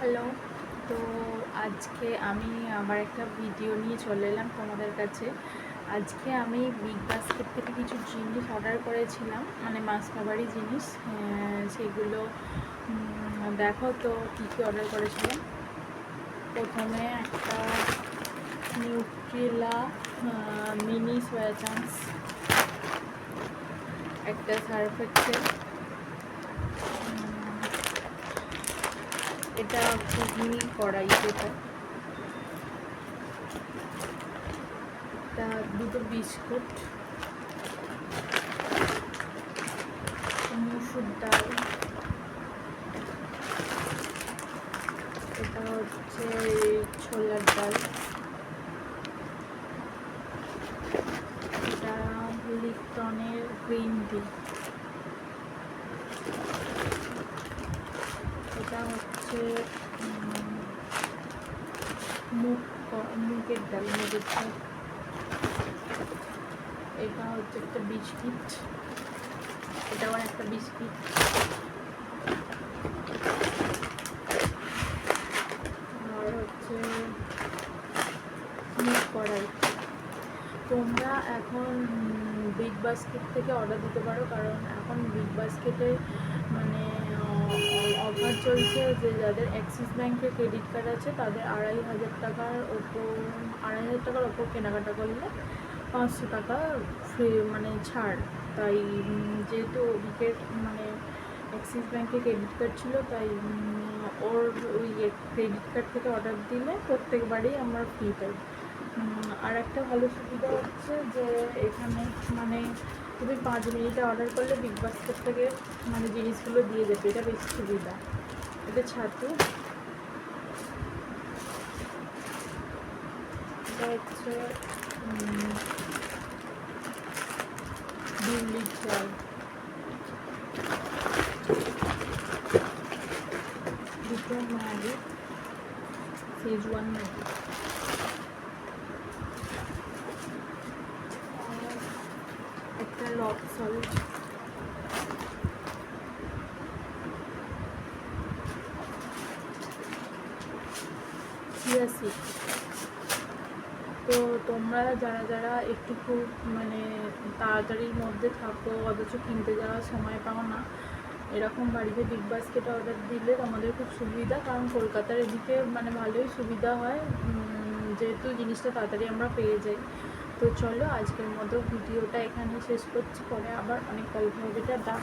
Hello. তো আজকে আমি আবার একটা ভিডিও নিয়ে চলে এলাম তোমাদের কাছে। আজকে আমি বিগ বাস্কেট থেকে কিছু জিনিস অর্ডার করেছিলাম, মানে মাছ খাবারই জিনিস। সেগুলো দেখো তো কী কী অর্ডার করেছিলাম। প্রথমে একটা নিউট্রিলা মিনি সয়া চান্স, একটা সার্ফ এক্সেল, এটা ঘুগনি কড়াই, এটা দুটো বিস্কুট, মুসুর ডাল, এটা হচ্ছে ছোলার ডাল, এটা লিপটনের গ্রিন টি, এটা হচ্ছে মুগের ডাল, এটা হচ্ছে একটা বিস্কিট, এটাও একটা বিস্কিট, আর হচ্ছে কড়াই। তোমরা এখন বিগ বাস্কেট থেকে অর্ডার দিতে পারো, কারণ এখন বিগ বাস্কেটে মানে অফার চলছে যে যাদের অ্যাক্সিস ব্যাংকের ক্রেডিট কার্ড আছে তাদের 2,500 টাকার ওপর কেনাকাটা করলে 500 টাকা ফ্রি, মানে ছাড়। তাই যেহেতু ওদিকের মানে অ্যাক্সিস ব্যাংকের ক্রেডিট কার্ড ছিল, তাই ওর ওই ক্রেডিট কার্ড থেকে অর্ডার দিলে প্রত্যেকবারই আমরা ফ্রি পাই। আর একটা ভালো সুবিধা হচ্ছে যে এখানে মানে তুমি 5 মিনিটে অর্ডার করলে বিগ বাস্কেট থেকে মানে জিনিসগুলো দিয়ে দেবে, এটা বেশি সুবিধা। এটা ছাতু, এটা হচ্ছে বিউলির চাল, দুটো ম্যাগি, শেজওয়ান ম্যাগি, একটা রক সল্ট, চিয়া সিড। তো তোমরা যারা একটু খুব মানে তাড়াতাড়ির মধ্যে থাকো, অথচ কিনতে যাওয়ার সময় পাও না, এরকম বাড়িতে বিগ বাস্কেট অর্ডার দিলে তোমাদের খুব সুবিধা, কারণ কলকাতার এদিকে মানে ভালোই সুবিধা হয়, যেহেতু জিনিসটা তাড়াতাড়ি আমরা পেয়ে যাই। তো চলো আজকের মতো ভিডিওটা এখানে শেষ করছি, পরে আবার অনেক গল্প হবে। টাটা।